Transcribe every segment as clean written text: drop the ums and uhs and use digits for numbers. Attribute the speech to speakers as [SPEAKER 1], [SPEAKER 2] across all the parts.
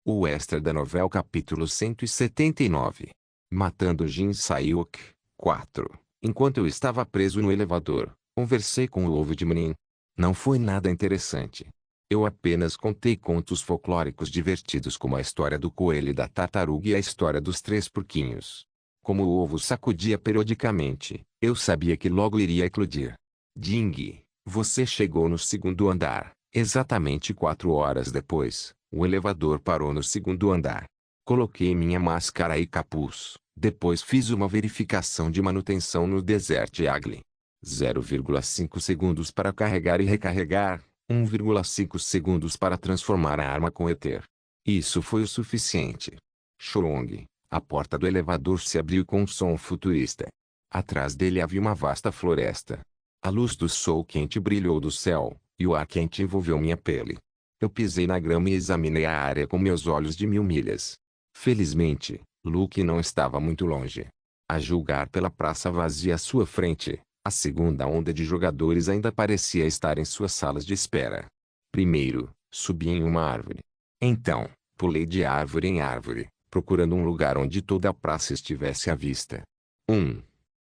[SPEAKER 1] O extra da novela capítulo 179. Matando Jin Sayuk. 4. Enquanto eu estava preso no elevador, conversei com o ovo de Menin. Não foi nada interessante. Eu apenas contei contos folclóricos divertidos como a história do coelho e da tartaruga e a história dos três porquinhos. Como o ovo sacudia periodicamente, eu sabia que logo iria eclodir. Ding, você chegou no segundo andar. Exatamente 4 horas depois, o elevador parou no segundo andar. Coloquei minha máscara e capuz. Depois fiz uma verificação de manutenção no Desert Eagle. 0,5 segundos para carregar e recarregar. 1,5 segundos para transformar a arma com Ether. Isso foi o suficiente. Chorong, a porta do elevador se abriu com um som futurista. Atrás dele havia uma vasta floresta. A luz do sol quente brilhou do céu, e o ar quente envolveu minha pele. Eu pisei na grama e examinei a área com meus olhos de 1000 milhas. Felizmente, Luke não estava muito longe. A julgar pela praça vazia à sua frente, a segunda onda de jogadores ainda parecia estar em suas salas de espera. Primeiro, subi em uma árvore. Então, pulei de árvore em árvore, procurando um lugar onde toda a praça estivesse à vista. 1.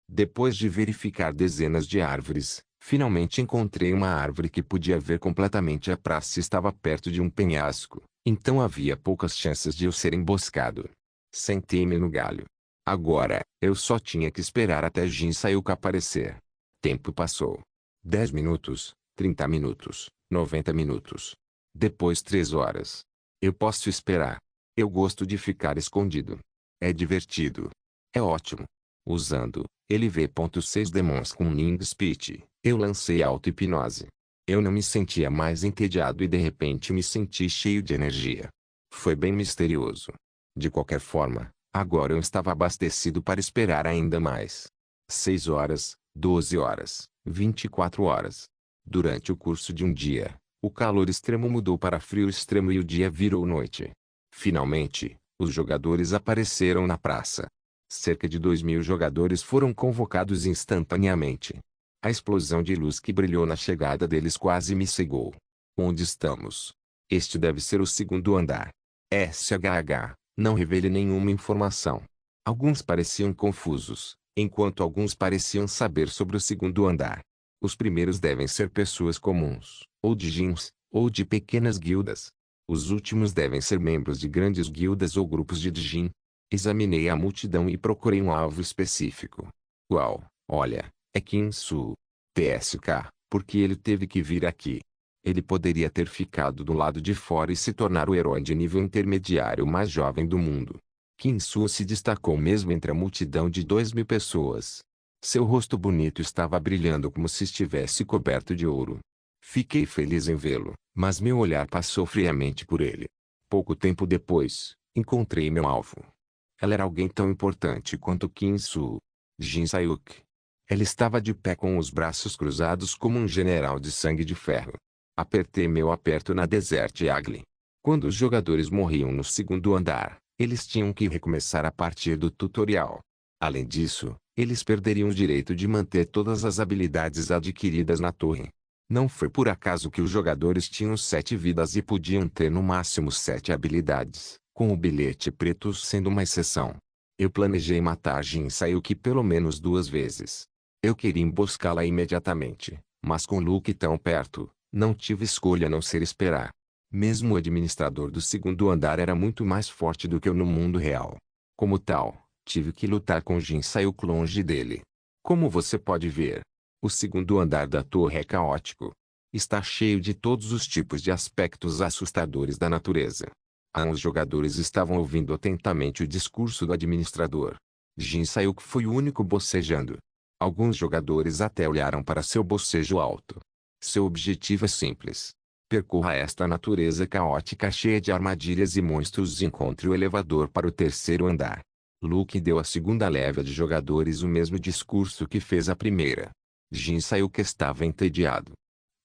[SPEAKER 1] Depois de verificar dezenas de árvores, finalmente encontrei uma árvore que podia ver completamente a praça e estava perto de um penhasco, então havia poucas chances de eu ser emboscado. Sentei-me no galho. Agora, eu só tinha que esperar até Jin Sayuk aparecer. Tempo passou. 10 minutos, 30 minutos, 90 minutos. Depois 3 horas. Eu posso esperar. Eu gosto de ficar escondido. É divertido. É ótimo. Usando LV.6 Demons com Ning Speech, eu lancei auto-hipnose. Eu não me sentia mais entediado e de repente me senti cheio de energia. Foi bem misterioso. De qualquer forma, agora eu estava abastecido para esperar ainda mais. 6 horas, 12 horas, 24 horas. Durante o curso de um dia, o calor extremo mudou para frio extremo e o dia virou noite. Finalmente, os jogadores apareceram na praça. Cerca de 2000 jogadores foram convocados instantaneamente. A explosão de luz que brilhou na chegada deles quase me cegou. Onde estamos? Este deve ser o segundo andar. SHH, não revele nenhuma informação. Alguns pareciam confusos, enquanto alguns pareciam saber sobre o segundo andar. Os primeiros devem ser pessoas comuns, ou de jins, ou de pequenas guildas. Os últimos devem ser membros de grandes guildas ou grupos de djin. Examinei a multidão e procurei um alvo específico. Uau, olha, é Kim-Soo. TSK, porque ele teve que vir aqui. Ele poderia ter ficado do lado de fora e se tornar o herói de nível intermediário mais jovem do mundo. Kim-Soo se destacou mesmo entre a multidão de 2000 pessoas. Seu rosto bonito estava brilhando como se estivesse coberto de ouro. Fiquei feliz em vê-lo, mas meu olhar passou friamente por ele. Pouco tempo depois, encontrei meu alvo. Ela era alguém tão importante quanto Kim-Soo. Jin Sayuk. Ela estava de pé com os braços cruzados como um general de sangue de ferro. Apertei meu aperto na Desert Eagle. Quando os jogadores morriam no segundo andar, eles tinham que recomeçar a partir do tutorial. Além disso, eles perderiam o direito de manter todas as habilidades adquiridas na torre. Não foi por acaso que os jogadores tinham 7 vidas e podiam ter no máximo 7 habilidades, com o bilhete preto sendo uma exceção. Eu planejei matar Jin Sayuk pelo menos 2 vezes. Eu queria emboscá-la imediatamente, mas com Luke tão perto, não tive escolha a não ser esperar. Mesmo o administrador do segundo andar era muito mais forte do que eu no mundo real. Como tal, tive que lutar com Jin Sayuk longe dele. Como você pode ver, o segundo andar da torre é caótico. Está cheio de todos os tipos de aspectos assustadores da natureza. Os jogadores estavam ouvindo atentamente o discurso do administrador. Jin Sayuk foi o único bocejando. Alguns jogadores até olharam para seu bocejo alto. Seu objetivo é simples. Percorra esta natureza caótica cheia de armadilhas e monstros e encontre o elevador para o terceiro andar. Luke deu à segunda leva de jogadores o mesmo discurso que fez à primeira. Jin Sayuk estava entediado.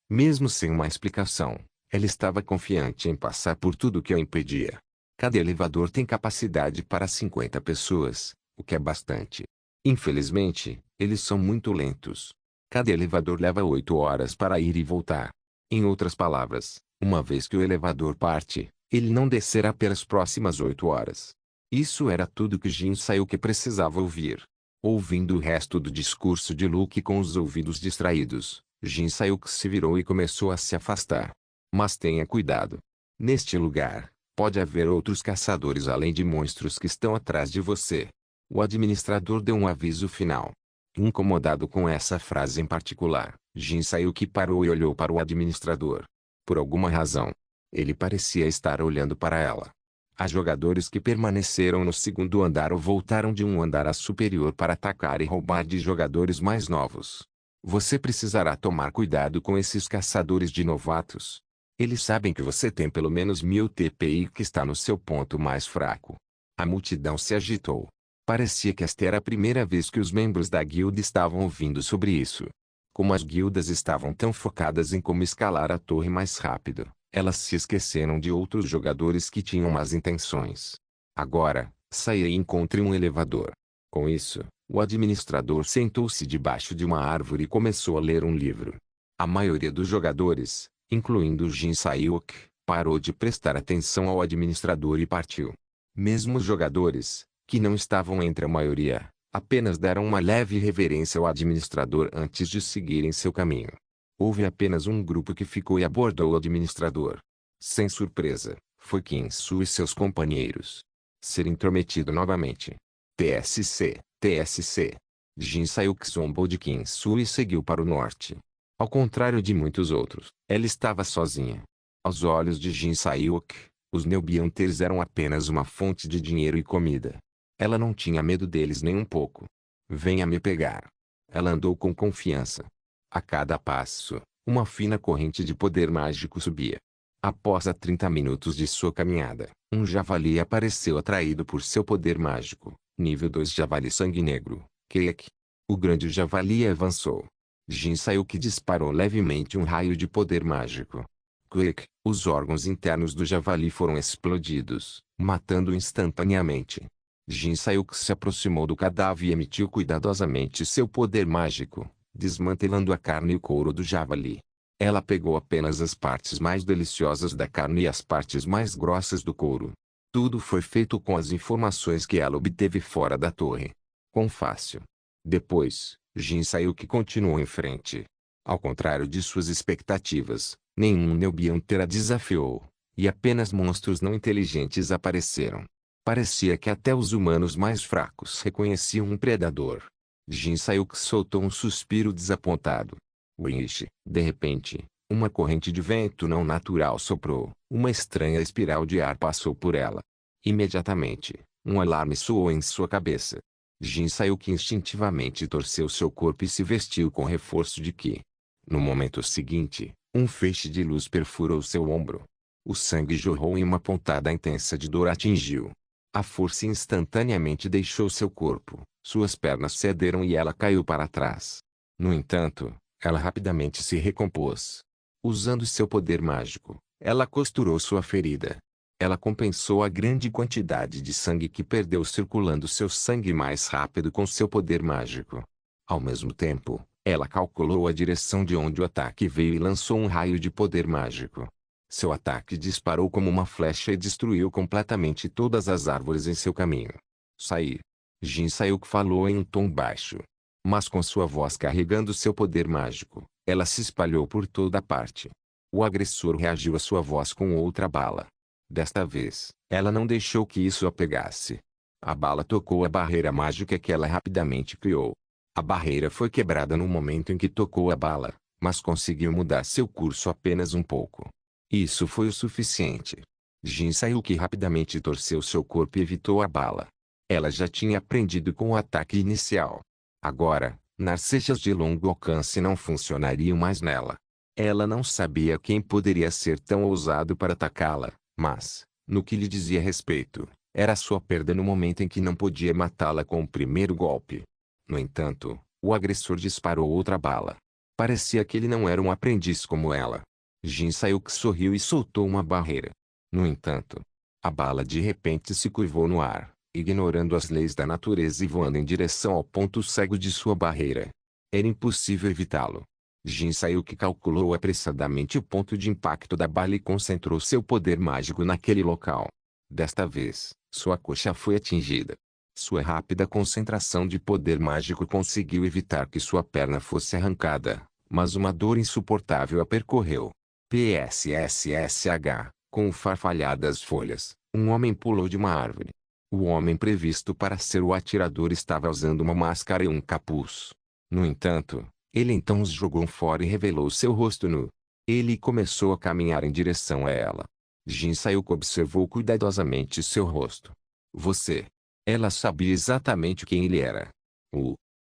[SPEAKER 1] Mesmo sem uma explicação, ela estava confiante em passar por tudo que a impedia. Cada elevador tem capacidade para 50 pessoas, o que é bastante. Infelizmente, eles são muito lentos. Cada elevador leva 8 horas para ir e voltar. Em outras palavras, uma vez que o elevador parte, Ele não descerá pelas próximas 8 horas. Isso era tudo que Jin Sayuki precisava ouvir. Ouvindo o resto do discurso de Luke com os ouvidos distraídos, Jin Sayuki se virou e começou a se afastar. Mas tenha cuidado. Neste lugar, pode haver outros caçadores além de monstros que estão atrás de você. O administrador deu um aviso final. Incomodado com essa frase em particular, Jin Sayuki parou e olhou para o administrador. Por alguma razão, ele parecia estar olhando para ela. Há jogadores que permaneceram no segundo andar ou voltaram de um andar a superior para atacar e roubar de jogadores mais novos. Você precisará tomar cuidado com esses caçadores de novatos. Eles sabem que você tem pelo menos 1000 TPI e que está no seu ponto mais fraco. A multidão se agitou. Parecia que esta era a primeira vez que os membros da guilda estavam ouvindo sobre isso. Como as guildas estavam tão focadas em como escalar a torre mais rápido, elas se esqueceram de outros jogadores que tinham más intenções. Agora, saia e encontre um elevador. Com isso, o administrador sentou-se debaixo de uma árvore e começou a ler um livro. A maioria dos jogadores, incluindo Jin Sayuki, parou de prestar atenção ao administrador e partiu. Mesmo os jogadores, que não estavam entre a maioria, apenas deram uma leve reverência ao administrador antes de seguirem seu caminho. Houve apenas um grupo que ficou e abordou o administrador. Sem surpresa, foi Kinsu e seus companheiros. Ser intrometido novamente. TSC, TSC. Jin Sayuki zombou de Kinsu e seguiu para o norte. Ao contrário de muitos outros, ela estava sozinha. Aos olhos de Jin Sayuki, os Neobianters eram apenas uma fonte de dinheiro e comida. Ela não tinha medo deles nem um pouco. Venha me pegar. Ela andou com confiança. A cada passo, uma fina corrente de poder mágico subia. Após 30 minutos de sua caminhada, um javali apareceu atraído por seu poder mágico. Nível 2 Javali Sangue Negro, Keek. O grande javali avançou. Jin Sayuki disparou levemente um raio de poder mágico. Keek. Os órgãos internos do javali foram explodidos, matando-o instantaneamente. Jin Sayuki se aproximou do cadáver e emitiu cuidadosamente seu poder mágico, desmantelando a carne e o couro do javali. Ela pegou apenas as partes mais deliciosas da carne e as partes mais grossas do couro. Tudo foi feito com as informações que ela obteve fora da torre. Quão fácil. Depois, Jin Sayuki continuou em frente. Ao contrário de suas expectativas, nenhum Neobianter a desafiou, e apenas monstros não inteligentes apareceram. Parecia que até os humanos mais fracos reconheciam um predador. Jin Sayuki soltou um suspiro desapontado. Uish, de repente, uma corrente de vento não natural soprou. Uma estranha espiral de ar passou por ela. Imediatamente, um alarme soou em sua cabeça. Jin Sayuki instintivamente torceu seu corpo e se vestiu com reforço de ki. No momento seguinte, um feixe de luz perfurou seu ombro. O sangue jorrou e uma pontada intensa de dor atingiu. A força instantaneamente deixou seu corpo, suas pernas cederam e ela caiu para trás. No entanto, ela rapidamente se recompôs. Usando seu poder mágico, ela costurou sua ferida. Ela compensou a grande quantidade de sangue que perdeu circulando seu sangue mais rápido com seu poder mágico. Ao mesmo tempo, ela calculou a direção de onde o ataque veio e lançou um raio de poder mágico. Seu ataque disparou como uma flecha e destruiu completamente todas as árvores em seu caminho. Sair. Jin Sayuki falou em um tom baixo. Mas com sua voz carregando seu poder mágico, ela se espalhou por toda parte. O agressor reagiu à sua voz com outra bala. Desta vez, ela não deixou que isso a pegasse. A bala tocou a barreira mágica que ela rapidamente criou. A barreira foi quebrada no momento em que tocou a bala, mas conseguiu mudar seu curso apenas um pouco. Isso foi o suficiente. Jin Sayuki rapidamente torceu seu corpo e evitou a bala. Ela já tinha aprendido com o ataque inicial. Agora, narcechas de longo alcance não funcionariam mais nela. Ela não sabia quem poderia ser tão ousado para atacá-la, mas, no que lhe dizia respeito, era sua perda no momento em que não podia matá-la com o primeiro golpe. No entanto, o agressor disparou outra bala. Parecia que ele não era um aprendiz como ela. Jin Sayuki sorriu e soltou uma barreira. No entanto, a bala de repente se curvou no ar, ignorando as leis da natureza e voando em direção ao ponto cego de sua barreira. Era impossível evitá-lo. Jin Sayuki calculou apressadamente o ponto de impacto da bala e concentrou seu poder mágico naquele local. Desta vez, sua coxa foi atingida. Sua rápida concentração de poder mágico conseguiu evitar que sua perna fosse arrancada, mas uma dor insuportável a percorreu. PSSSH, com o farfalhar das folhas, um homem pulou de uma árvore. O homem previsto para ser o atirador estava usando uma máscara e um capuz. No entanto, ele então os jogou fora e revelou seu rosto nu. Ele começou a caminhar em direção a ela. Jin Sayuki observou cuidadosamente seu rosto. Você. Ela sabia exatamente quem ele era.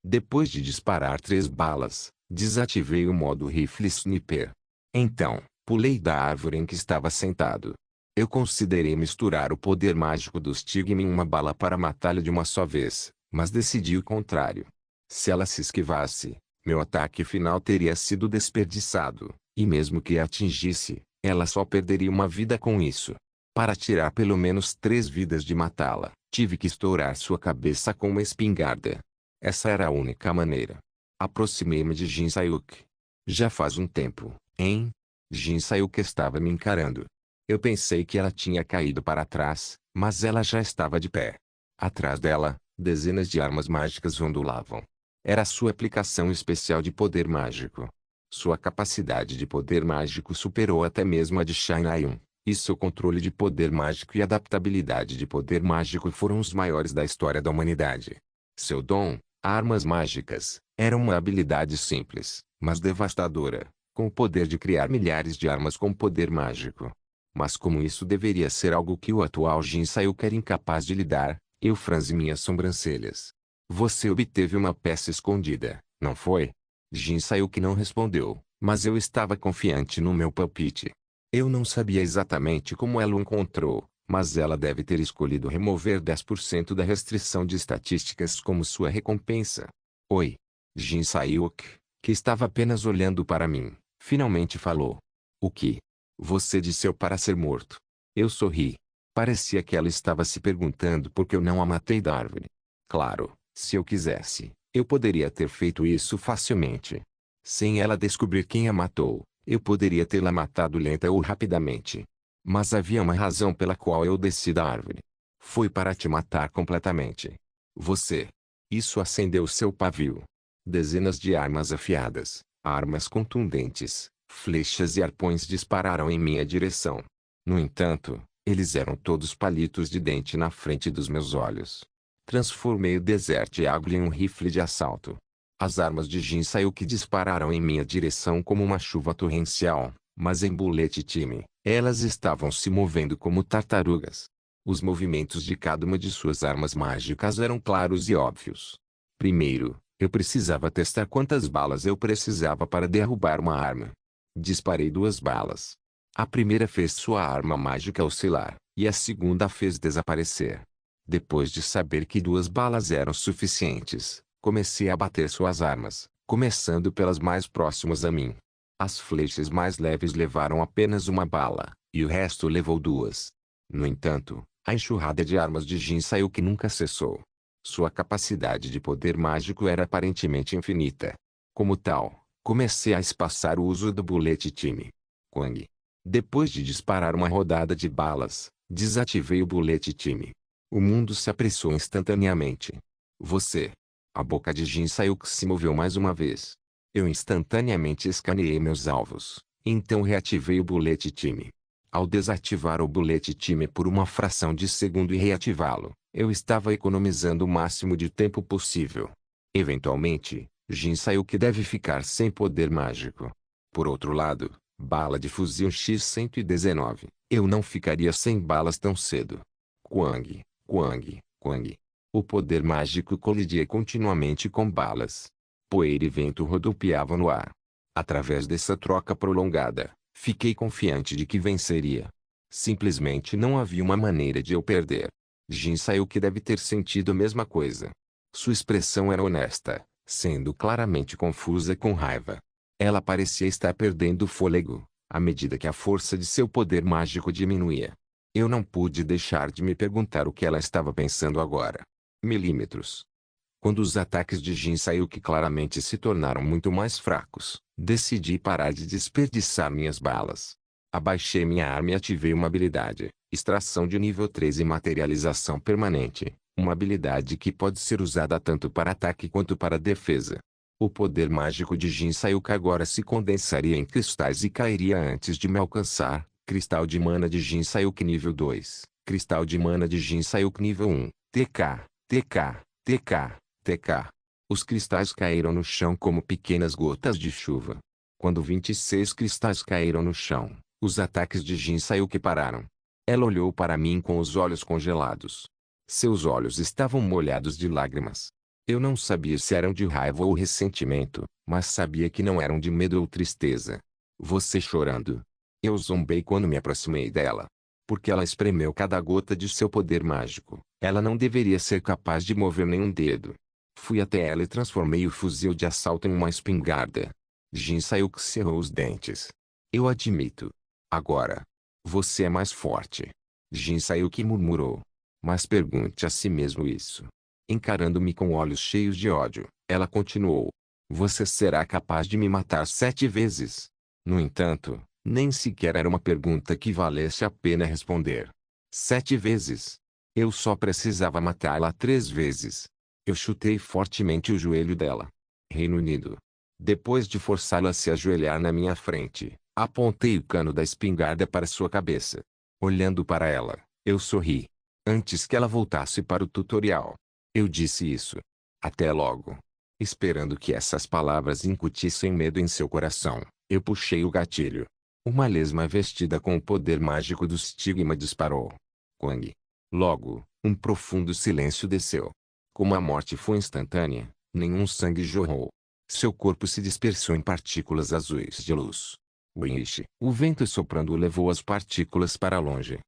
[SPEAKER 1] Depois de disparar 3 balas, desativei o modo rifle sniper. Então, pulei da árvore em que estava sentado. Eu considerei misturar o poder mágico do Stigma em uma bala para matá-la de uma só vez, mas decidi o contrário. Se ela se esquivasse, meu ataque final teria sido desperdiçado, e mesmo que a atingisse, ela só perderia uma vida com isso. Para tirar pelo menos 3 vidas de matá-la, tive que estourar sua cabeça com uma espingarda. Essa era a única maneira. Aproximei-me de Jin Sayuki. Já faz um tempo, hein? Jin Sayuki estava me encarando. Eu pensei que ela tinha caído para trás, mas ela já estava de pé. Atrás dela, dezenas de armas mágicas ondulavam. Era sua aplicação especial de poder mágico. Sua capacidade de poder mágico superou até mesmo a de Shinai-1, e seu controle de poder mágico e adaptabilidade de poder mágico foram os maiores da história da humanidade. Seu dom, armas mágicas, era uma habilidade simples, mas devastadora, com o poder de criar milhares de armas com poder mágico. Mas como isso deveria ser algo que o atual Jin Sayuki era incapaz de lidar, eu franzi minhas sobrancelhas. Você obteve uma peça escondida, não foi? Jin Sayuki não respondeu, mas eu estava confiante no meu palpite. Eu não sabia exatamente como ela o encontrou, mas ela deve ter escolhido remover 10% da restrição de estatísticas como sua recompensa. Oi. Jin Sayuki, que estava apenas olhando para mim, finalmente falou. O que? Você disse para ser morto. Eu sorri. Parecia que ela estava se perguntando por que eu não a matei da árvore. Claro, se eu quisesse, eu poderia ter feito isso facilmente. Sem ela descobrir quem a matou, eu poderia tê-la matado lenta ou rapidamente. Mas havia uma razão pela qual eu desci da árvore. Foi para te matar completamente. Você. Isso acendeu seu pavio. Dezenas de armas afiadas, armas contundentes, flechas e arpões dispararam em minha direção. No entanto, eles eram todos palitos de dente na frente dos meus olhos. Transformei o Desert Eagle em um rifle de assalto. As armas de Jin Sayuki dispararam em minha direção como uma chuva torrencial, mas em Bullet Time, elas estavam se movendo como tartarugas. Os movimentos de cada uma de suas armas mágicas eram claros e óbvios. Primeiro, eu precisava testar quantas balas eu precisava para derrubar uma arma. Disparei 2 balas. A primeira fez sua arma mágica oscilar, e a segunda a fez desaparecer. Depois de saber que 2 balas eram suficientes, comecei a bater suas armas, começando pelas mais próximas a mim. As flechas mais leves levaram apenas 1 bala, e o resto levou 2. No entanto, a enxurrada de armas de Jin Sayuki nunca cessou. Sua capacidade de poder mágico era aparentemente infinita. Como tal, comecei a espaçar o uso do Bullet Time. Quang. Depois de disparar uma rodada de balas, desativei o Bullet Time. O mundo se apressou instantaneamente. Você. A boca de Jin Sayuki se moveu mais uma vez. Eu instantaneamente escaneei meus alvos, então reativei o Bullet Time. Ao desativar o Bullet Time por uma fração de segundo e reativá-lo, eu estava economizando o máximo de tempo possível. Eventualmente, Jin Sayuki deve ficar sem poder mágico. Por outro lado, bala de fuzil X-119, eu não ficaria sem balas tão cedo. Quang, quang, quang. O poder mágico colidia continuamente com balas. Poeira e vento rodopiavam no ar. Através dessa troca prolongada, fiquei confiante de que venceria. Simplesmente não havia uma maneira de eu perder. Jin Sayuki deve ter sentido a mesma coisa. Sua expressão era honesta, sendo claramente confusa com raiva. Ela parecia estar perdendo o fôlego, à medida que a força de seu poder mágico diminuía. Eu não pude deixar de me perguntar o que ela estava pensando agora. Milímetros. Quando os ataques de Jin Sayuki claramente se tornaram muito mais fracos, decidi parar de desperdiçar minhas balas. Abaixei minha arma e ativei uma habilidade, extração de nível 3 e materialização permanente, uma habilidade que pode ser usada tanto para ataque quanto para defesa. O poder mágico de Jin Sayuki agora se condensaria em cristais e cairia antes de me alcançar. Cristal de mana de Jin Sayuki nível 2, Cristal de mana de Jin Sayuki nível 1, TK, TK, TK, TK. Os cristais caíram no chão como pequenas gotas de chuva. Quando 26 cristais caíram no chão, os ataques de Jin Sayuki pararam. Ela olhou para mim com os olhos congelados. Seus olhos estavam molhados de lágrimas. Eu não sabia se eram de raiva ou ressentimento, mas sabia que não eram de medo ou tristeza. Você chorando? Eu zombei quando me aproximei dela. Porque ela espremeu cada gota de seu poder mágico, ela não deveria ser capaz de mover nenhum dedo. Fui até ela e transformei o fuzil de assalto em uma espingarda. Jin Sayuki cerrou os dentes. Eu admito. Agora. Você é mais forte. Jin Sayuki murmurou. Mas pergunte a si mesmo isso. Encarando-me com olhos cheios de ódio, ela continuou. Você será capaz de me matar 7 vezes? No entanto, nem sequer era uma pergunta que valesse a pena responder. 7 vezes. Eu só precisava matá-la 3 vezes. Eu chutei fortemente o joelho dela. Reino Unido. Depois de forçá-la a se ajoelhar na minha frente, apontei o cano da espingarda para sua cabeça. Olhando para ela, eu sorri. Antes que ela voltasse para o tutorial. Eu disse isso. Até logo. Esperando que essas palavras incutissem medo em seu coração, eu puxei o gatilho. Uma lesma vestida com o poder mágico do estigma disparou. Quang. Logo, um profundo silêncio desceu. Como a morte foi instantânea, nenhum sangue jorrou. Seu corpo se dispersou em partículas azuis de luz. Uish. O vento soprando levou as partículas para longe.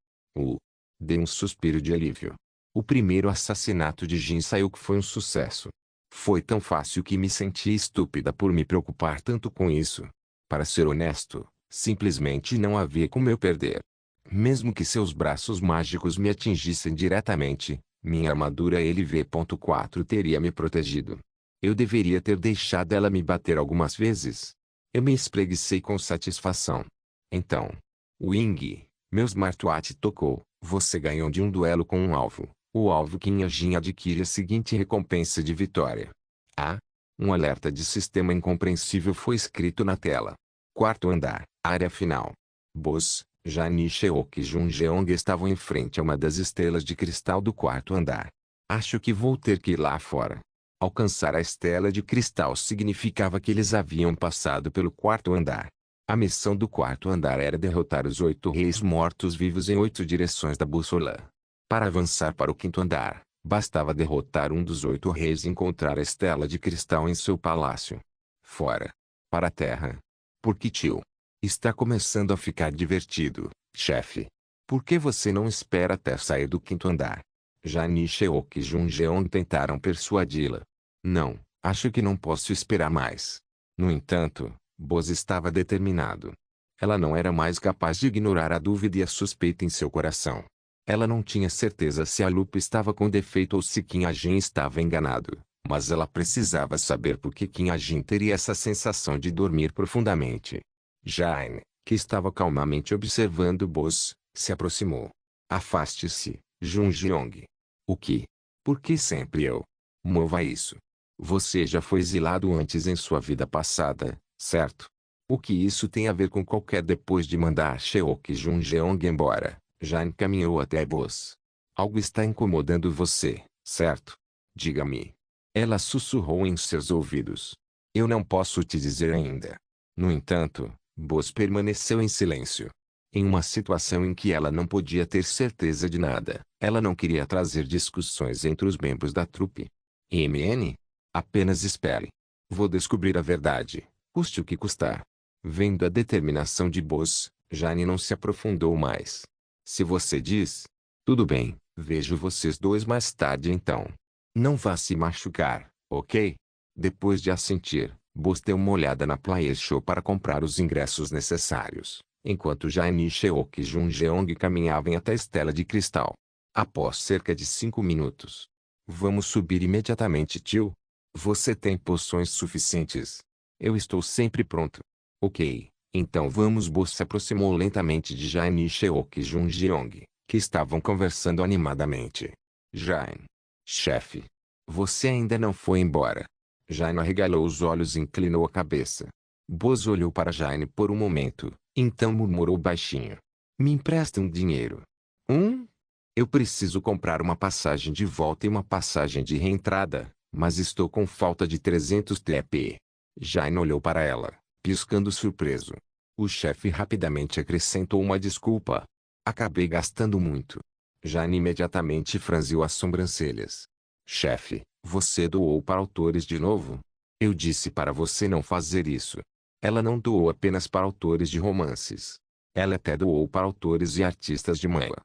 [SPEAKER 1] Dei um suspiro de alívio. O primeiro assassinato de Jin Sayuki foi um sucesso. Foi tão fácil que me senti estúpida por me preocupar tanto com isso. Para ser honesto, simplesmente não havia como eu perder. Mesmo que seus braços mágicos me atingissem diretamente, minha armadura LV.4 teria me protegido. Eu deveria ter deixado ela me bater algumas vezes. Eu me espreguicei com satisfação. Então, Wing, meu smartwatch tocou. Você ganhou de um duelo com um alvo. O alvo Qinjin adquire a seguinte recompensa de vitória. Um alerta de sistema incompreensível foi escrito na tela. Quarto andar, área final. Boss, Jani Sheok e Jun Jeong estavam em frente a uma das estrelas de cristal do quarto andar. Acho que vou ter que ir lá fora. Alcançar a estela de cristal significava que eles haviam passado pelo quarto andar. A missão do quarto andar era derrotar os 8 reis mortos-vivos em 8 direções da bússola. Para avançar para o quinto andar, bastava derrotar um dos 8 reis e encontrar a estela de cristal em seu palácio. Fora. Para a terra. Porque tio. Está começando a ficar divertido, chefe. Por que você não espera até sair do quinto andar? Jani Sheok e Jun Jeong tentaram persuadi-la. Não, acho que não posso esperar mais. No entanto, Boz estava determinado. Ela não era mais capaz de ignorar a dúvida e a suspeita em seu coração. Ela não tinha certeza se a lupa estava com defeito ou se Qinjin estava enganado, mas ela precisava saber por que Qinjin teria essa sensação de dormir profundamente. Jane, que estava calmamente observando Boz, se aproximou. Afaste-se, Jun Jeong. O que? Por que sempre eu? Mova isso. Você já foi exilado antes em sua vida passada, certo? O que isso tem a ver com qualquer depois de mandar Sheok e Jun Jeong embora? Jane caminhou até Boz. Algo está incomodando você, certo? Diga-me. Ela sussurrou em seus ouvidos. Eu não posso te dizer ainda. No entanto, Boz permaneceu em silêncio. Em uma situação em que ela não podia ter certeza de nada, ela não queria trazer discussões entre os membros da trupe. MN? Apenas espere. Vou descobrir a verdade, custe o que custar. Vendo a determinação de Boz, Jane não se aprofundou mais. Se você diz, tudo bem, vejo vocês dois mais tarde então. Não vá se machucar, ok? Depois de assentir, Boz deu uma olhada na Player Show para comprar os ingressos necessários, enquanto Jani Sheok e Jun Jeong caminhavam até a estela de cristal. Após cerca de 5 minutos, Vamos subir imediatamente, tio. Você tem poções suficientes. Eu estou sempre pronto. Ok, então vamos. Bo se aproximou lentamente de Jain e Sheok Junjeong, que estavam conversando animadamente. Jain. Chefe. Você ainda não foi embora. Jain arregalou os olhos e inclinou a cabeça. Boz olhou para Jain por um momento, então murmurou baixinho. Me empresta um dinheiro. Eu preciso comprar uma passagem de volta e uma passagem de reentrada, mas estou com falta de 300 TP. Jain olhou para ela, piscando surpreso. O chefe rapidamente acrescentou uma desculpa. Acabei gastando muito. Jain imediatamente franziu as sobrancelhas. Chefe, você doou para autores de novo? Eu disse para você não fazer isso. Ela não doou apenas para autores de romances. Ela até doou para autores e artistas de manga.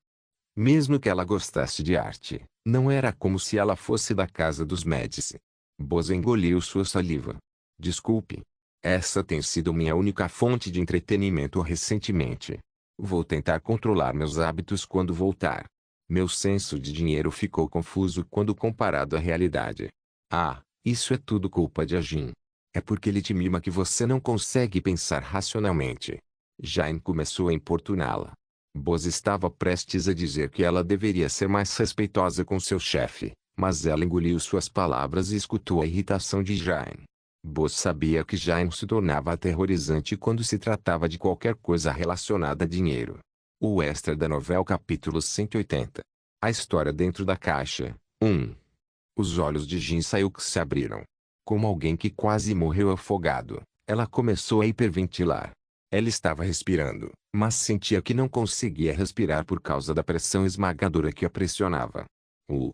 [SPEAKER 1] Mesmo que ela gostasse de arte, não era como se ela fosse da casa dos Médici. Boz engoliu sua saliva. Desculpe. Essa tem sido minha única fonte de entretenimento recentemente. Vou tentar controlar meus hábitos quando voltar. Meu senso de dinheiro ficou confuso quando comparado à realidade. Ah, isso é tudo culpa de Ajin. É porque ele te mima que você não consegue pensar racionalmente. Jain começou a importuná-la. Boz estava prestes a dizer que ela deveria ser mais respeitosa com seu chefe, mas ela engoliu suas palavras e escutou a irritação de Jain. Boz sabia que Jain se tornava aterrorizante quando se tratava de qualquer coisa relacionada a dinheiro. O extra da novela capítulo 180. A história dentro da caixa. 1. Os olhos de Jin Sayuk se abriram. Como alguém que quase morreu afogado, ela começou a hiperventilar. Ela estava respirando, mas sentia que não conseguia respirar por causa da pressão esmagadora que a pressionava. Uh.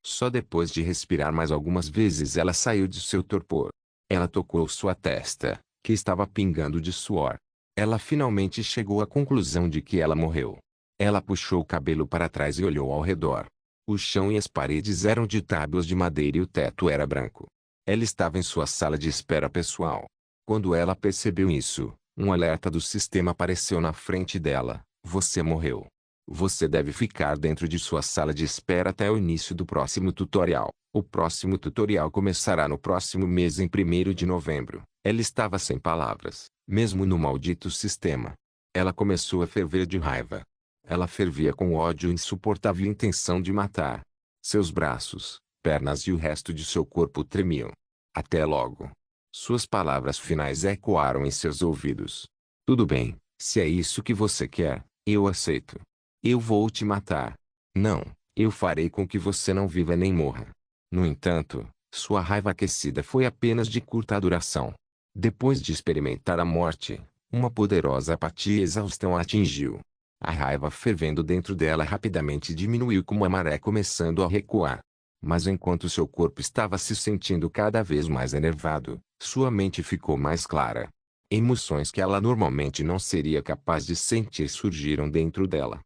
[SPEAKER 1] Só depois de respirar mais algumas vezes ela saiu de seu torpor. Ela tocou sua testa, que estava pingando de suor. Ela finalmente chegou à conclusão de que ela morreu. Ela puxou o cabelo para trás e olhou ao redor. O chão e as paredes eram de tábuas de madeira e o teto era branco. Ela estava em sua sala de espera pessoal. Quando ela percebeu isso, um alerta do sistema apareceu na frente dela. Você morreu. Você deve ficar dentro de sua sala de espera até o início do próximo tutorial. O próximo tutorial começará no próximo mês em 1º de novembro. Ela estava sem palavras, mesmo no maldito sistema. Ela começou a ferver de raiva. Ela fervia com ódio e insuportável intenção de matar. Seus braços, pernas e o resto de seu corpo tremiam. Até logo. Suas palavras finais ecoaram em seus ouvidos. Tudo bem, se é isso que você quer, eu aceito. Eu vou te matar. Não, eu farei com que você não viva nem morra. No entanto, sua raiva aquecida foi apenas de curta duração. Depois de experimentar a morte, uma poderosa apatia e exaustão a atingiu. A raiva fervendo dentro dela rapidamente diminuiu como a maré começando a recuar. Mas enquanto seu corpo estava se sentindo cada vez mais enervado, sua mente ficou mais clara. Emoções que ela normalmente não seria capaz de sentir surgiram dentro dela.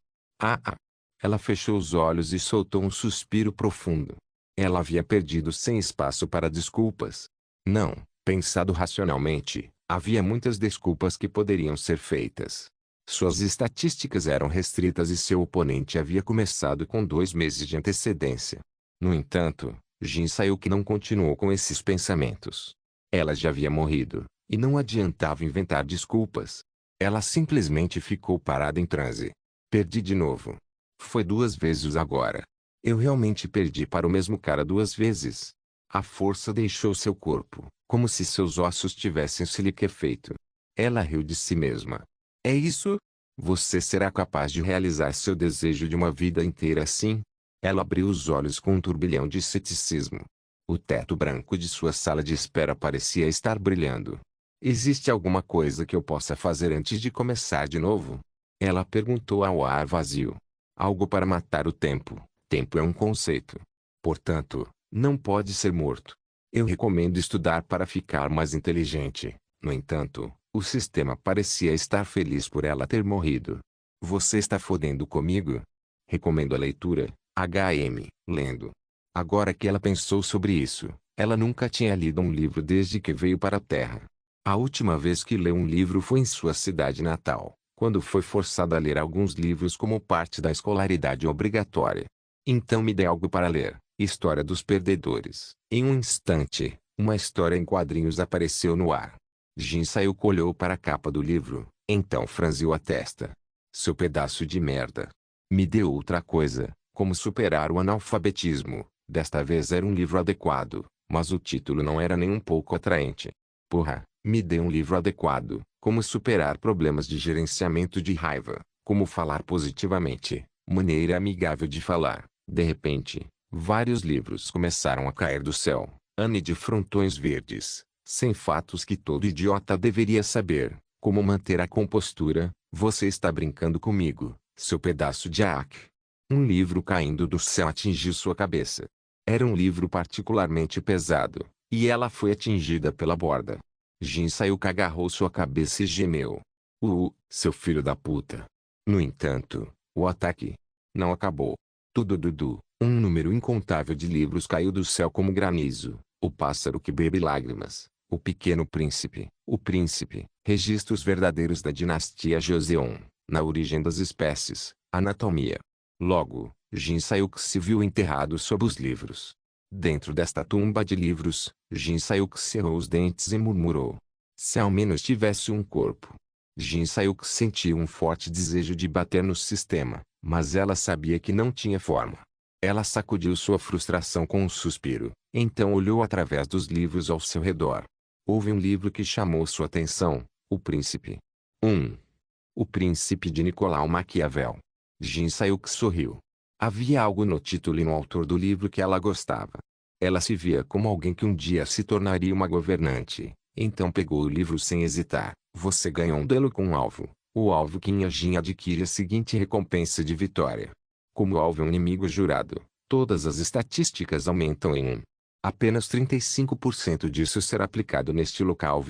[SPEAKER 1] Ela fechou os olhos e soltou um suspiro profundo. Ela havia perdido sem espaço para desculpas. Não, pensado racionalmente, havia muitas desculpas que poderiam ser feitas. Suas estatísticas eram restritas e seu oponente havia começado com 2 meses de antecedência. No entanto, Jin Sayuk não continuou com esses pensamentos. Ela já havia morrido, e não adiantava inventar desculpas. Ela simplesmente ficou parada em transe. Perdi de novo. Foi 2 vezes agora. Eu realmente perdi para o mesmo cara 2 vezes. A força deixou seu corpo, como se seus ossos tivessem se liquefeito. Ela riu de si mesma. É isso? Você será capaz de realizar seu desejo de uma vida inteira assim? Ela abriu os olhos com um turbilhão de ceticismo. O teto branco de sua sala de espera parecia estar brilhando. Existe alguma coisa que eu possa fazer antes de começar de novo? Ela perguntou ao ar vazio. Algo para matar o tempo. Tempo é um conceito. Portanto, não pode ser morto. Eu recomendo estudar para ficar mais inteligente. No entanto, o sistema parecia estar feliz por ela ter morrido. Você está fodendo comigo? Recomendo a leitura. Lendo. Agora que ela pensou sobre isso, ela nunca tinha lido um livro desde que veio para a Terra. A última vez que leu um livro foi em sua cidade natal, quando foi forçada a ler alguns livros como parte da escolaridade obrigatória. Então me dê algo para ler, História dos perdedores. Em um instante, uma história em quadrinhos apareceu no ar. Jin Sayuk olhou para a capa do livro, então franziu a testa. Seu pedaço de merda. Me deu outra coisa, como superar o analfabetismo. Desta vez era um livro adequado, mas o título não era nem um pouco atraente. Porra, me dê um livro adequado, como superar problemas de gerenciamento de raiva, como falar positivamente, maneira amigável de falar. De repente, vários livros começaram a cair do céu, Anne de frontões verdes, sem fatos que todo idiota deveria saber, como manter a compostura. Você está brincando comigo, seu pedaço de ac. Um livro caindo do céu atingiu sua cabeça. Era um livro particularmente pesado, e ela foi atingida pela borda. Jin Sayuk agarrou sua cabeça e gemeu. Seu filho da puta. No entanto, o ataque não acabou. Tudo. Um número incontável de livros caiu do céu como granizo. O pássaro que bebe lágrimas. O Pequeno Príncipe. O Príncipe. Registros verdadeiros da dinastia Joseon. Na origem das espécies. Anatomia. Logo, Jin Sayuk se viu enterrado sob os livros. Dentro desta tumba de livros, Jin Sayuk cerrou os dentes e murmurou. Se ao menos tivesse um corpo. Jin Sayuk sentiu um forte desejo de bater no sistema, mas ela sabia que não tinha forma. Ela sacudiu sua frustração com um suspiro, então olhou através dos livros ao seu redor. Houve um livro que chamou sua atenção, O Príncipe. 1. O Príncipe de Nicolau Maquiavel. Jin Sayuk sorriu. Havia algo no título e no autor do livro que ela gostava. Ela se via como alguém que um dia se tornaria uma governante, então pegou o livro sem hesitar. Você ganhou um duelo com um alvo. O alvo que em Jin adquire a seguinte recompensa de vitória. Como o alvo é um inimigo jurado, todas as estatísticas aumentam em 1. Apenas 35% disso será aplicado neste local,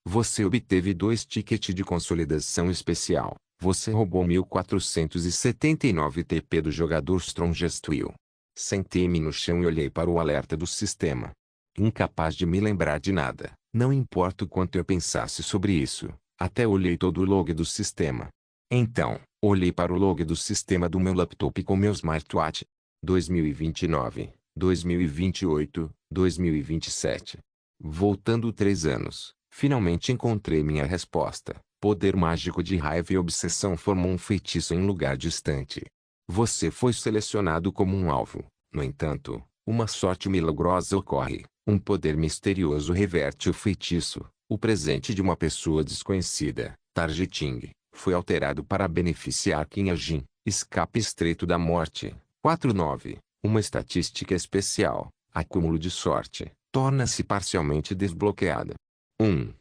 [SPEAKER 1] Você obteve 2 tickets de consolidação especial. Você roubou 1479 TP do jogador Strongest Will. Sentei-me no chão e olhei para o alerta do sistema. Incapaz de me lembrar de nada, não importa o quanto eu pensasse sobre isso, até olhei todo o log do sistema. Então, olhei para o log do sistema do meu laptop com meu smartwatch. 2029, 2028, 2027. Voltando 3 anos, finalmente encontrei minha resposta. Poder mágico de raiva e obsessão formou um feitiço em lugar distante. Você foi selecionado como um alvo. No entanto, uma sorte milagrosa ocorre. Um poder misterioso reverte o feitiço. O presente de uma pessoa desconhecida, targeting, foi alterado para beneficiar Qin Jin. Escape estreito da morte. 49. Uma estatística especial. Acúmulo de sorte. Torna-se parcialmente desbloqueada. 1.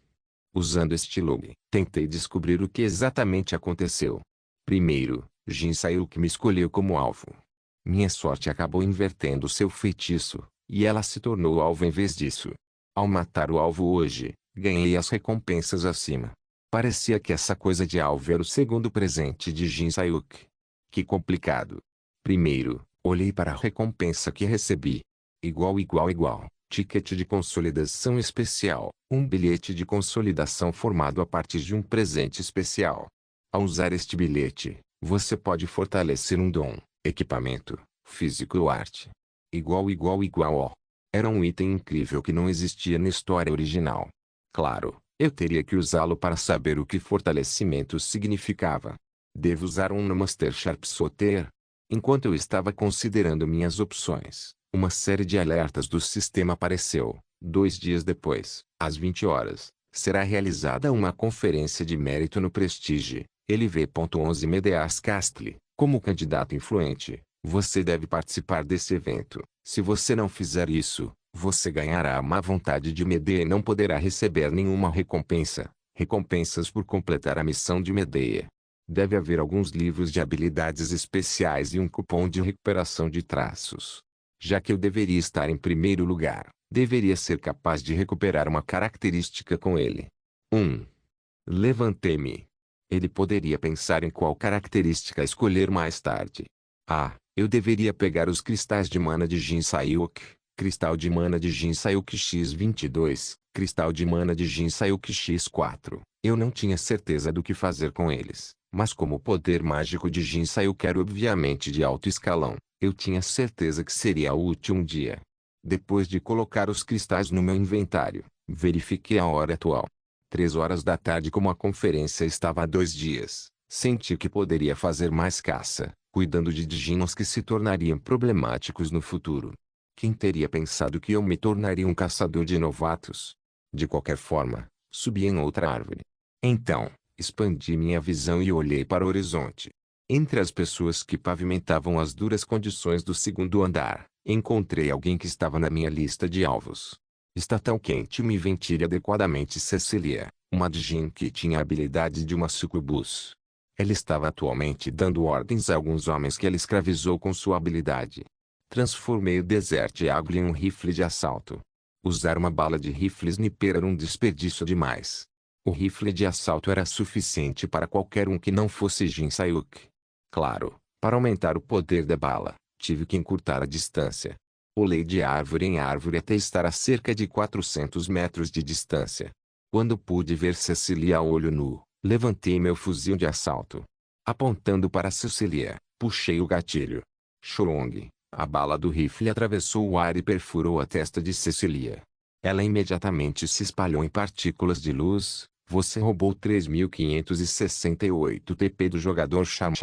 [SPEAKER 1] Usando este log, tentei descobrir o que exatamente aconteceu. Primeiro, Jin Sayuk me escolheu como alvo. Minha sorte acabou invertendo seu feitiço, e ela se tornou alvo em vez disso. Ao matar o alvo hoje, ganhei as recompensas acima. Parecia que essa coisa de alvo era o segundo presente de Jin Sayuk. Que complicado. Primeiro, olhei para a recompensa que recebi. Igual. Ticket de consolidação especial. Um bilhete de consolidação formado a partir de um presente especial. Ao usar este bilhete, você pode fortalecer um dom, equipamento, físico ou arte. Igual. Era um item incrível que não existia na história original. Claro, eu teria que usá-lo para saber o que fortalecimento significava. Devo usar um Master Sharp Soter? Enquanto eu estava considerando minhas opções, uma série de alertas do sistema apareceu. 2 dias depois, às 20 horas, será realizada uma conferência de mérito no Prestige, LV.11 Medeas Castle. Como candidato influente, você deve participar desse evento. Se você não fizer isso, você ganhará a má vontade de Medea e não poderá receber nenhuma recompensa. Recompensas por completar a missão de Medea. Deve haver alguns livros de habilidades especiais e um cupom de recuperação de traços. Já que eu deveria estar em primeiro lugar, deveria ser capaz de recuperar uma característica com ele. 1. Levantei-me. Ele poderia pensar em qual característica escolher mais tarde. Eu deveria pegar os cristais de mana de Jin Sayuk, cristal de mana de Jin Sayuk X22, cristal de mana de Jin Sayuk X4. Eu não tinha certeza do que fazer com eles, mas como o poder mágico de Jin Sayuk era obviamente de alto escalão, Eu tinha certeza que seria útil um dia. Depois de colocar os cristais no meu inventário, verifiquei a hora atual. 3 horas da tarde. Como a conferência estava há 2 dias, senti que poderia fazer mais caça, cuidando de djinos que se tornariam problemáticos no futuro. Quem teria pensado que eu me tornaria um caçador de novatos? De qualquer forma, subi em outra árvore. Então, expandi minha visão e olhei para o horizonte. Entre as pessoas que pavimentavam as duras condições do segundo andar, encontrei alguém que estava na minha lista de alvos. Está tão quente, me ventile adequadamente Cecilia, uma djinn que tinha a habilidade de uma sucubus. Ela estava atualmente dando ordens a alguns homens que ela escravizou com sua habilidade. Transformei o Desert Eagle em um rifle de assalto. Usar uma bala de rifle sniper era um desperdício demais. O rifle de assalto era suficiente para qualquer um que não fosse Jin Sayuk. Claro, para aumentar o poder da bala, tive que encurtar a distância. Pulei de árvore em árvore até estar a cerca de 400 metros de distância. Quando pude ver Cecilia a olho nu, levantei meu fuzil de assalto. Apontando para Cecilia, puxei o gatilho. Chorong, a bala do rifle atravessou o ar e perfurou a testa de Cecilia. Ela imediatamente se espalhou em partículas de luz. Você roubou 3.568 TP do jogador Charm.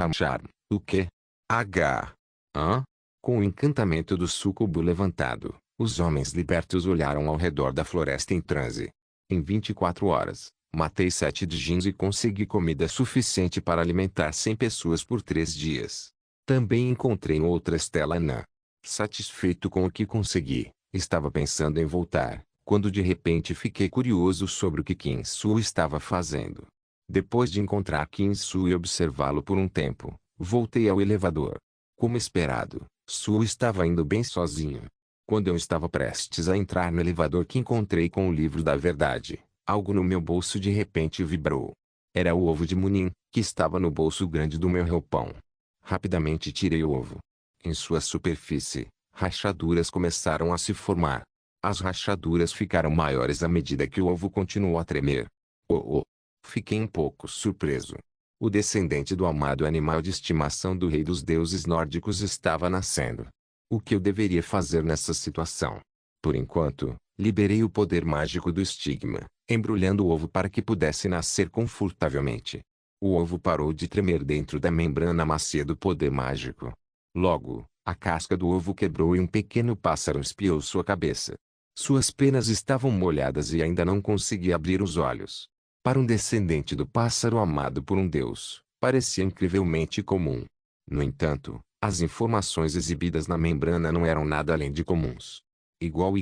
[SPEAKER 1] O quê? H. Hã? Com o encantamento do sucubo levantado, os homens libertos olharam ao redor da floresta em transe. Em 24 horas, matei 7 djinns e consegui comida suficiente para alimentar 100 pessoas por 3 dias. Também encontrei outra estela anã. Satisfeito com o que consegui, estava pensando em voltar, quando de repente fiquei curioso sobre o que Qin Su estava fazendo. Depois de encontrar Qin Su e observá-lo por um tempo, voltei ao elevador. Como esperado, Su estava indo bem sozinho. Quando eu estava prestes a entrar no elevador que encontrei com o livro da verdade, algo no meu bolso de repente vibrou. Era o ovo de Munin, que estava no bolso grande do meu roupão. Rapidamente tirei o ovo. Em sua superfície, rachaduras começaram a se formar. As rachaduras ficaram maiores à medida que o ovo continuou a tremer. Oh, oh! Fiquei um pouco surpreso. O descendente do amado animal de estimação do rei dos deuses nórdicos estava nascendo. O que eu deveria fazer nessa situação? Por enquanto, liberei o poder mágico do estigma, embrulhando o ovo para que pudesse nascer confortavelmente. O ovo parou de tremer dentro da membrana macia do poder mágico. Logo, a casca do ovo quebrou e um pequeno pássaro espiou sua cabeça. Suas penas estavam molhadas e ainda não conseguia abrir os olhos. Para um descendente do pássaro amado por um deus, parecia incrivelmente comum. No entanto, as informações exibidas na membrana não eram nada além de comuns. Igual.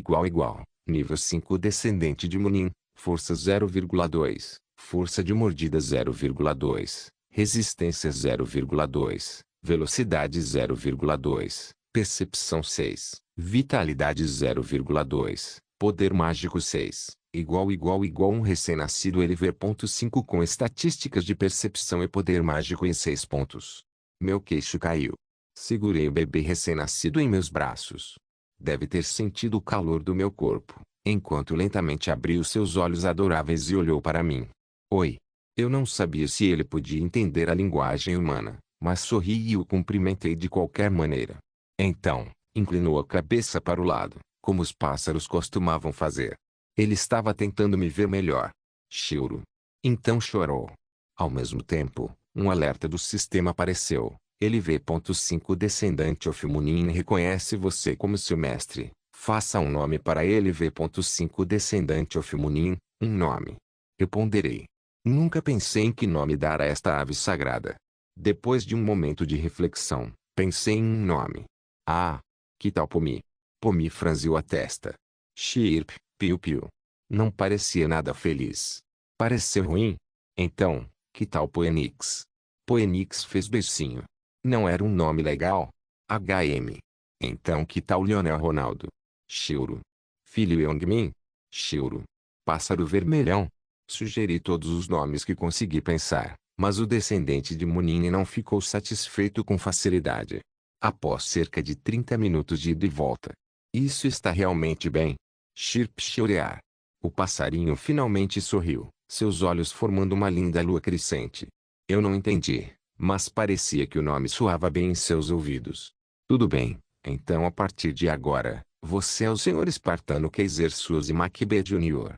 [SPEAKER 1] Nível 5 descendente de Munin, força 0,2, força de mordida 0,2, resistência 0,2, velocidade 0,2, percepção 6, vitalidade 0,2, poder mágico 6, igual um recém-nascido LV.5 com estatísticas de percepção e poder mágico em 6 pontos. Meu queixo caiu. Segurei o bebê recém-nascido em meus braços. Deve ter sentido o calor do meu corpo, enquanto lentamente abriu seus olhos adoráveis e olhou para mim. Oi. Eu não sabia se ele podia entender a linguagem humana, mas sorri e o cumprimentei de qualquer maneira. Então, inclinou a cabeça para o lado, como os pássaros costumavam fazer. Ele estava tentando me ver melhor. Choro. Então chorou. Ao mesmo tempo, um alerta do sistema apareceu. LV.5 Descendante of Munin reconhece você como seu mestre. Faça um nome para LV.5 Descendante of Munin, um nome. Eu ponderei. Nunca pensei em que nome dar a esta ave sagrada. Depois de um momento de reflexão, pensei em um nome. Ah! Que tal Pomi? Pomi franziu a testa. Chirp, piu-piu. Não parecia nada feliz. Pareceu ruim? Então, que tal Poenix? Poenix fez beicinho. Não era um nome legal? HM. Então que tal Lionel Ronaldo? Chiro. Filho Youngmin? Chiro. Pássaro vermelhão? Sugeri todos os nomes que consegui pensar, mas o descendente de Munin não ficou satisfeito com facilidade. Após cerca de 30 minutos de ida e volta. Isso está realmente bem. Chirp chorear. O passarinho finalmente sorriu, seus olhos formando uma linda lua crescente. Eu não entendi, mas parecia que o nome soava bem em seus ouvidos. Tudo bem, então a partir de agora, você é o Sr. Espartano Kaiser Suzy Macbeth Jr.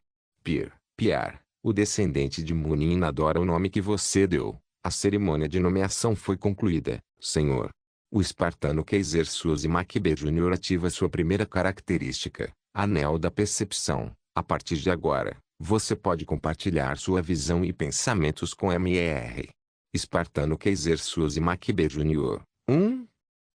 [SPEAKER 1] Pierre, o descendente de Munin adora o nome que você deu. A cerimônia de nomeação foi concluída, senhor. O Espartano Kaiser Suzy Macbeth Jr. ativa sua primeira característica, Anel da Percepção. A partir de agora, você pode compartilhar sua visão e pensamentos com Mr. Espartano Kaiser Suzy Macbeth Jr.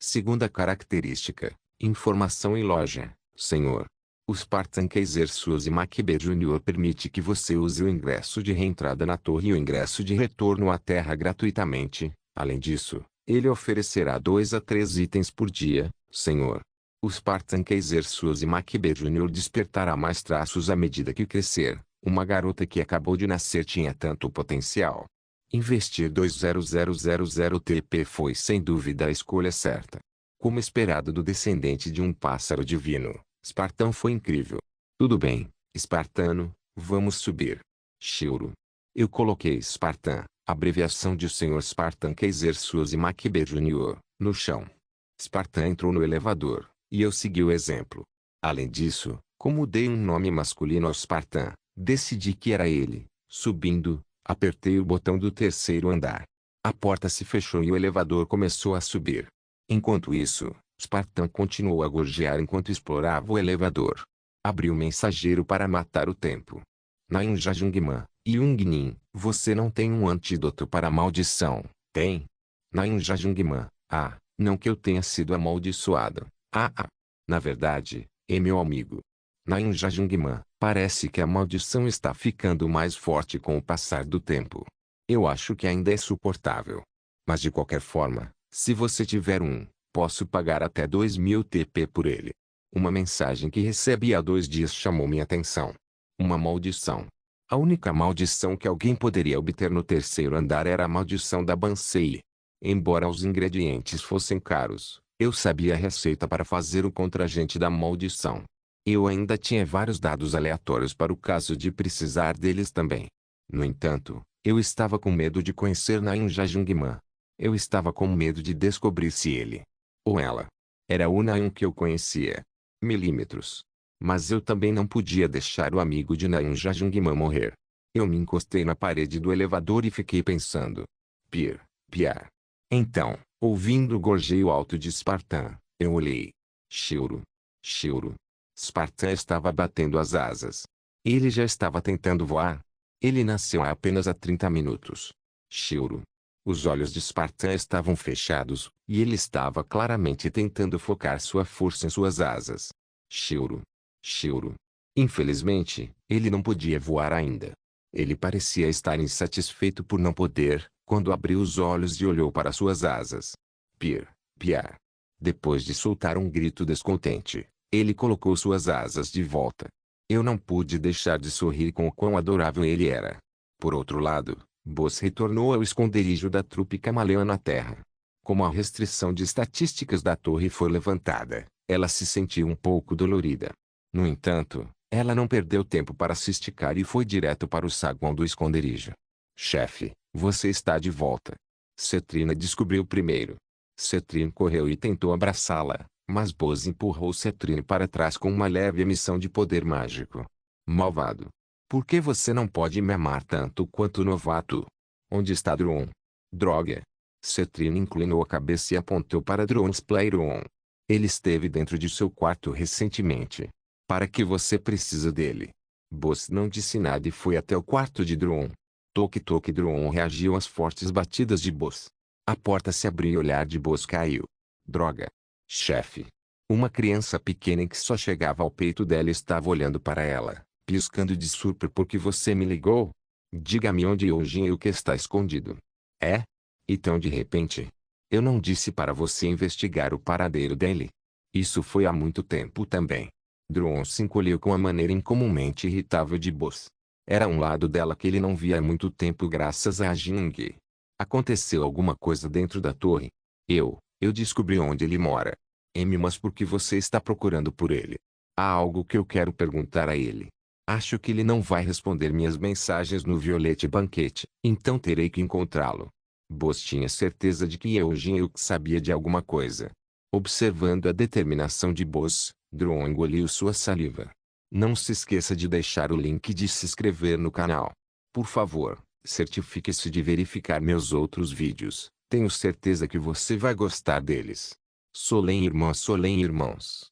[SPEAKER 1] Segunda característica, informação e loja, senhor. O Spartan Kaiser Suzy Macbeth Jr. permite que você use o ingresso de reentrada na torre e o ingresso de retorno à terra gratuitamente. Além disso, ele oferecerá 2 a 3 itens por dia, senhor. O Spartan Kaiser Suzy Macbeth Jr. despertará mais traços à medida que crescer. Uma garota que acabou de nascer tinha tanto potencial. Investir 20000 TP foi sem dúvida a escolha certa. Como esperado do descendente de um pássaro divino, Spartan foi incrível. Tudo bem, Espartano, vamos subir. Shiro. Eu coloquei Spartan, abreviação de Sr. Spartan Kaiser Suzy Macbeth Jr., no chão. Spartan entrou no elevador, e eu segui o exemplo. Além disso, como dei um nome masculino ao Spartan, decidi que era ele. Subindo, apertei o botão do terceiro andar. A porta se fechou e o elevador começou a subir. Enquanto isso, Spartan continuou a gorjear enquanto explorava o elevador. Abri o mensageiro para matar o tempo. Nainja Jungman, Jungnin, você não tem um antídoto para a maldição, tem? Nainja Jungman, não que eu tenha sido amaldiçoado. Na verdade, meu amigo. Nainja Jungman, parece que a maldição está ficando mais forte com o passar do tempo. Eu acho que ainda é suportável. Mas de qualquer forma, se você tiver posso pagar até 2000 TP por ele. Uma mensagem que recebi há 2 dias chamou minha atenção. Uma maldição. A única maldição que alguém poderia obter no terceiro andar era a maldição da Bansei. Embora os ingredientes fossem caros, eu sabia a receita para fazer o contragente da maldição. Eu ainda tinha vários dados aleatórios para o caso de precisar deles também. No entanto, eu estava com medo de conhecer Nainja Jungman. Eu estava com medo de descobrir se ele, ou ela, era o Nain que eu conhecia. Milímetros. Mas eu também não podia deixar o amigo de Nainja Jungman morrer. Eu me encostei na parede do elevador e fiquei pensando. Pierre. Então, ouvindo o gorjeio alto de Spartan, eu olhei. Shiro. Spartan estava batendo as asas. Ele já estava tentando voar. Ele nasceu há apenas 30 minutos. Shiro. Os olhos de Spartan estavam fechados, e ele estava claramente tentando focar sua força em suas asas. Shiro. Infelizmente, ele não podia voar ainda. Ele parecia estar insatisfeito por não poder, quando abriu os olhos e olhou para suas asas. Pierre. Depois de soltar um grito descontente, ele colocou suas asas de volta. Eu não pude deixar de sorrir com o quão adorável ele era. Por outro lado, Boss retornou ao esconderijo da trupe camaleã na Terra. Como a restrição de estatísticas da torre foi levantada, ela se sentiu um pouco dolorida. No entanto, ela não perdeu tempo para se esticar e foi direto para o saguão do esconderijo. Chefe, você está de volta. Cetrina descobriu primeiro. Cetrine correu e tentou abraçá-la, mas Boss empurrou Cetrine para trás com uma leve emissão de poder mágico. Malvado. Por que você não pode me amar tanto quanto o novato? Onde está Droon? Droga. Cetrine inclinou a cabeça e apontou para Droon's Playroom. Ele esteve dentro de seu quarto recentemente. Para que você precisa dele? Boss não disse nada e foi até o quarto de Droon. Toque Droon reagiu às fortes batidas de Boss. A porta se abriu e o olhar de Boss caiu. Droga. Chefe. Uma criança pequena que só chegava ao peito dela estava olhando para ela, piscando de surpresa porque você me ligou? Diga-me onde hoje e o que está escondido. É? Então de repente. Eu não disse para você investigar o paradeiro dele? Isso foi há muito tempo também. Droon se encolheu com a maneira incomumente irritável de Boss. Era um lado dela que ele não via há muito tempo graças a Jing. Aconteceu alguma coisa dentro da torre? Eu descobri onde ele mora. Mas por que você está procurando por ele? Há algo que eu quero perguntar a ele. Acho que ele não vai responder minhas mensagens no Violete Banquete, então terei que encontrá-lo. Boss tinha certeza de que Eugene sabia de alguma coisa. Observando a determinação de Buzz, Drew engoliu sua saliva. Não se esqueça de deixar o link de se inscrever no canal. Por favor, certifique-se de verificar meus outros vídeos. Tenho certeza que você vai gostar deles. Solem irmãos.